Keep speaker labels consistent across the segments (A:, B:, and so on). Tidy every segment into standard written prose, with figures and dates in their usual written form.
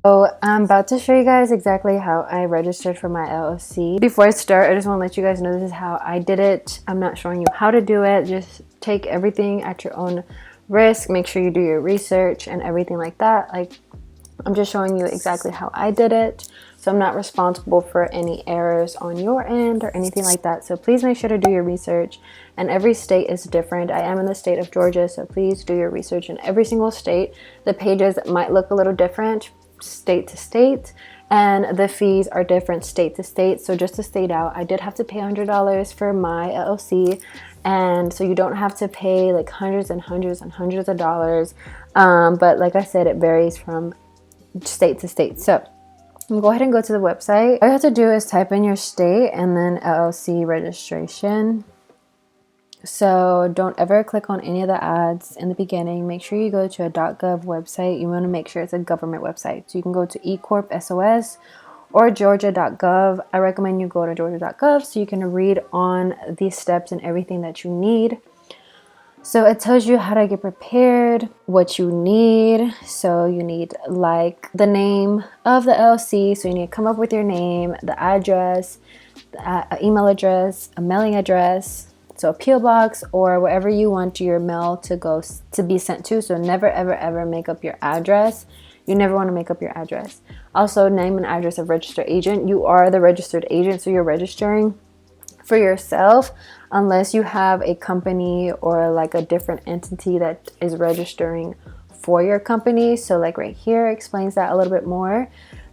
A: So I'm about to show you guys exactly how I registered for my LLC. Before I start, I just want to let you guys know this is how I did it. I'm not showing you how to do it. Just take everything at your own risk. Make sure you do your research and everything like that. Like, I'm just showing you exactly how I did it. So I'm not responsible for any errors on your end or anything like that. So please make sure to do your research. And every state is different. I am in the state of Georgia, so please do your research in every single state. The pages might look a little different state to state, and the fees are different state to state. So just to state out, I did have to pay $100 for my LLC, and so you don't have to pay like hundreds and hundreds and hundreds of dollars, but like I said, it varies from state to state. So I'm gonna go ahead and go to the website. All you have to do is type in your state and then LLC registration. So don't ever click on any of the ads in the beginning. Make sure you go to a .gov website. You want to make sure it's a government website. So you can go to eCorp SOS or georgia.gov. I recommend you go to georgia.gov so you can read on these steps and everything that you need. So it tells you how to get prepared, what you need. So you need like the name of the LLC. So you need to come up with your name, the address, the email address, a mailing address. So a PO box or wherever you want your mail to be sent to. So never, ever, ever make up your address. You never want to make up your address. Also, name and address of registered agent. You are the registered agent, so you're registering for yourself unless you have a company or like a different entity that is registering for your company. So like right here explains that a little bit more.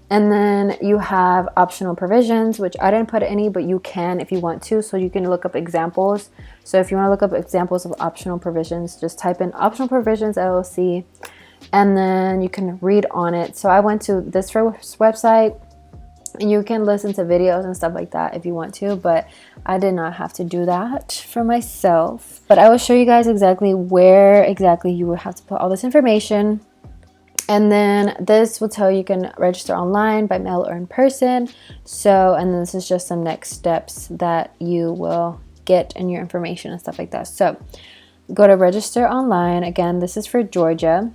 A: And then you have optional provisions, which I didn't put any, but you can if you want to. So you can look up examples. So if you want to look up examples of optional provisions, just type in optional provisions LLC, and then you can read on it. So I went to this first website, and you can listen to videos and stuff like that if you want to, but I did not have to do that for myself. But I will show you guys exactly where exactly you would have to put all this information. And then this will tell you can register online, by mail, or in person. So, and this is just some next steps that you will get in your information and stuff like that. So go to register online. Again, this is for Georgia.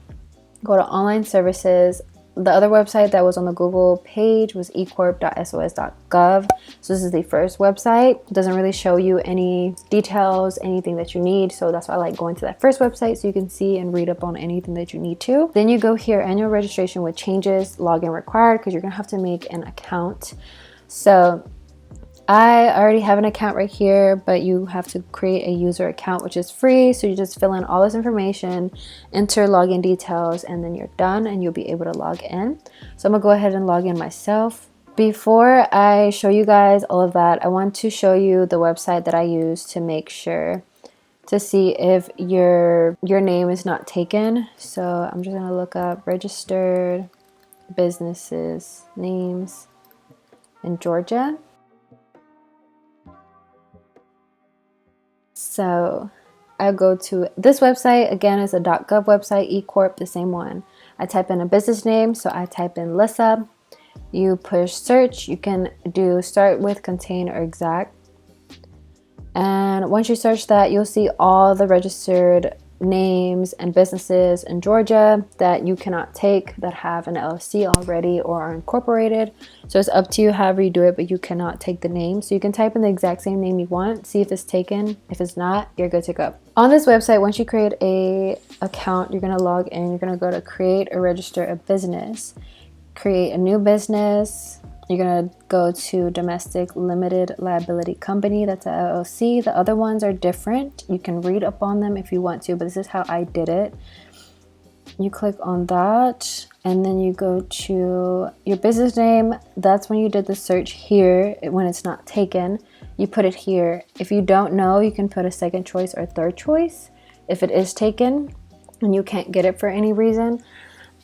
A: Go to online services. The other website that was on the Google page was ecorp.sos.gov. So this is the first website. It doesn't really show you any details, anything that you need. So that's why I like going to that first website so you can see and read up on anything that you need to. Then you go here, annual registration with changes, login required, because you're gonna have to make an account. So I already have an account right here, but you have to create a user account, which is free. So you just fill in all this information, enter login details, and then you're done and you'll be able to log in. So I'm gonna go ahead and log in myself. Before I show you guys all of that, I want to show you the website that I use to make sure to see if your name is not taken. So I'm just gonna look up registered businesses names in Georgia. So I go to this website. Again, it's a .gov website, eCorp, the same one. I type in a business name, so I type in Lissa. You push search. You can do start with, contain, or exact. And once you search that, you'll see all the registered names and businesses in Georgia that you cannot take that have an LLC already or are incorporated. So it's up to you however you do it, but you cannot take the name. So you can type in the exact same name you want, see if it's taken. If it's not, you're good to go. On this website, once you create a account, you're going to log in. You're going to go to create or register a business, create a new business. You're going to go to domestic limited liability company. That's a LLC. The other ones are different. You can read up on them if you want to, but this is how I did it. You click on that, and then you go to your business name. That's when you did the search here. When it's not taken, you put it here. If you don't know, you can put a second choice or third choice if it is taken and you can't get it for any reason.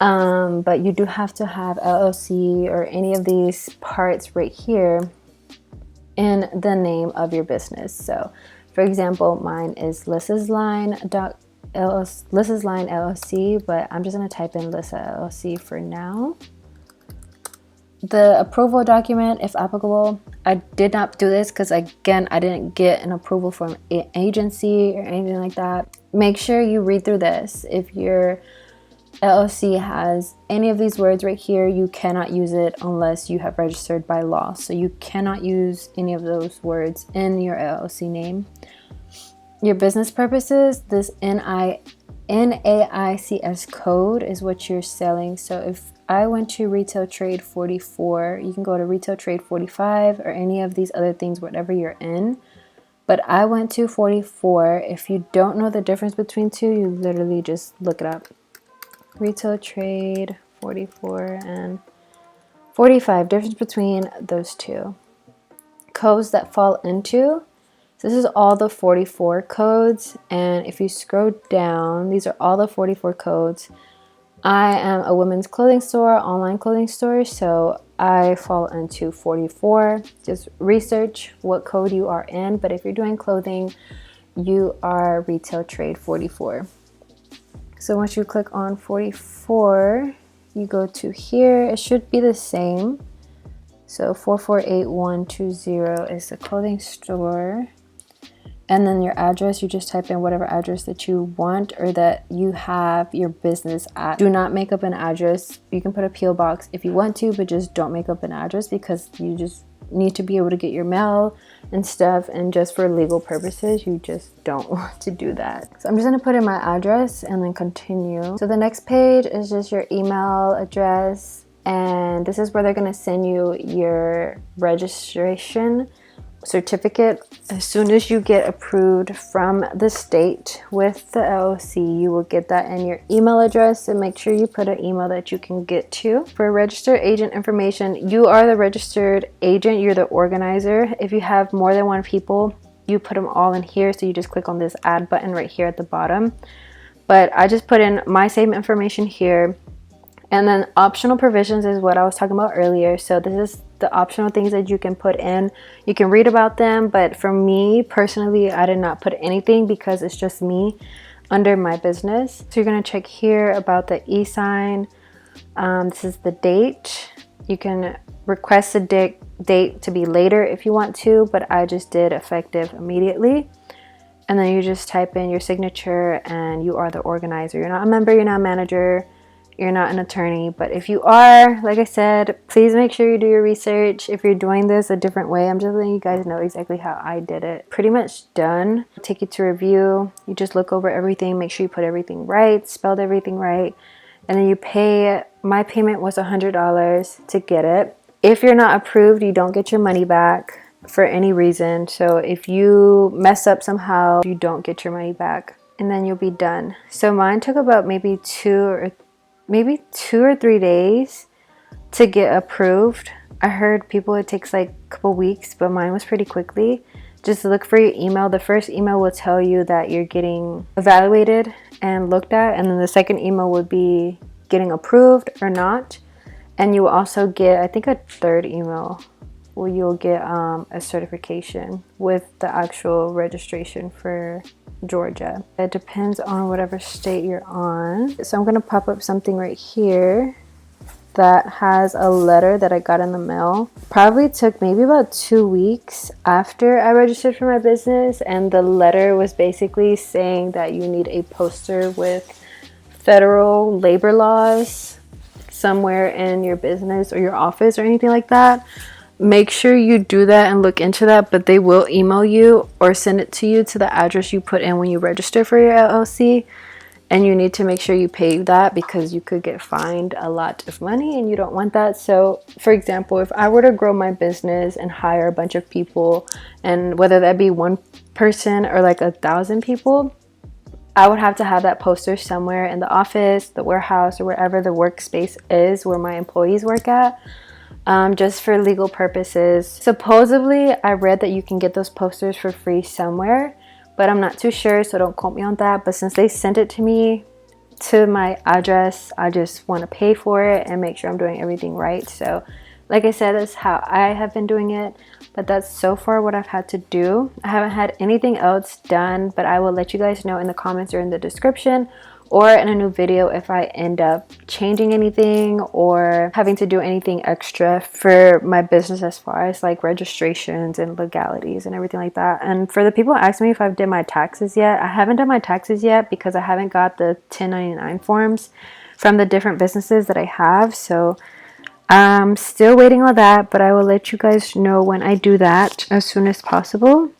A: But you do have to have LLC or any of these parts right here in the name of your business. So for example, mine is Lissa's Line LLC, but I'm just going to type in Lissa LLC for now. The approval document, if applicable. I did not do this because, again, I didn't get an approval from an agency or anything like that. Make sure you read through this. If your LLC has any of these words right here, you cannot use it unless you have registered by law. So you cannot use any of those words in your LLC name. Your business purposes, this NAICS code is what you're selling. So if I went to Retail Trade 44, you can go to Retail Trade 45 or any of these other things, whatever you're in. But I went to 44. If you don't know the difference between two, you literally just look it up. Retail Trade 44 and 45, difference between those two. Codes that fall into. So this is all the 44 codes, and if you scroll down, these are all the 44 codes. I am a women's clothing store, online clothing store, so I fall into 44. Just research what code you are in, but if you're doing clothing, you are Retail Trade 44. So once you click on 44, you go to here. It should be the same. So 448120 is the clothing store. And then your address, you just type in whatever address that you want or that you have your business at. Do not make up an address. You can put a PO box if you want to, but just don't make up an address because you just need to be able to get your mail and stuff, and just for legal purposes you just don't want to do that. So I'm just going to put in my address and then continue. So the next page is just your email address, and this is where they're going to send you your registration certificate. As soon as you get approved from the state with the LLC, you will get that in your email address, and make sure you put an email that you can get to. For registered agent information, you are the registered agent, you're the organizer. If you have more than one people, you put them all in here, so you just click on this add button right here at the bottom. But I just put in my same information here. And then optional provisions is what I was talking about earlier. So this is the optional things that you can put in. You can read about them, but for me personally, I did not put anything because it's just me under my business. So you're gonna check here about the e-sign. This is the date. You can request a date to be later if you want to, but I just did effective immediately. And then you just type in your signature, and you are the organizer. You're not a member, you're not a manager, you're not an attorney, but if you are, like I said, please make sure you do your research. If you're doing this a different way, I'm just letting you guys know exactly how I did it. Pretty much done. Take you to review. You just look over everything, make sure you put everything right, spelled everything right, and then you pay. My payment was $100 to get it. If you're not approved, you don't get your money back for any reason. So if you mess up somehow, you don't get your money back, and then you'll be done. So mine took about maybe two or 3 days to get approved. I heard people it takes like a couple weeks, but mine was pretty quickly. Just look for your email. The first email will tell you that you're getting evaluated and looked at, and then the second email would be getting approved or not. And you will also get, I think, a third email where you'll get a certification with the actual registration for Georgia. It depends on whatever state you're on. So I'm going to pop up something right here that has a letter that I got in the mail. Probably took maybe about 2 weeks after I registered for my business, and the letter was basically saying that you need a poster with federal labor laws somewhere in your business or your office or anything like that. Make sure you do that and look into that, but they will email you or send it to you to the address you put in when you register for your LLC, and you need to make sure you pay that because you could get fined a lot of money and you don't want that. So for example, if I were to grow my business and hire a bunch of people, and whether that be one person or like 1,000 people, I would have to have that poster somewhere in the office, the warehouse, or wherever the workspace is where my employees work at. Just for legal purposes. Supposedly, I read that you can get those posters for free somewhere, but I'm not too sure, so don't quote me on that. But since they sent it to me to my address, I just want to pay for it and make sure I'm doing everything right. So like I said, that's how I have been doing it, but that's so far what I've had to do. I haven't had anything else done, but I will let you guys know in the comments or in the description, or in a new video if I end up changing anything or having to do anything extra for my business as far as like registrations and legalities and everything like that. And for the people who asked me if I've done my taxes yet, I haven't done my taxes yet because I haven't got the 1099 forms from the different businesses that I have. So I'm still waiting on that, but I will let you guys know when I do that as soon as possible.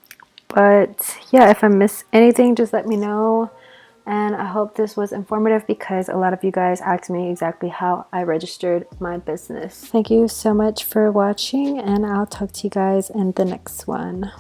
A: But yeah, if I miss anything, just let me know. And I hope this was informative because a lot of you guys asked me exactly how I registered my business. Thank you so much for watching, and I'll talk to you guys in the next one.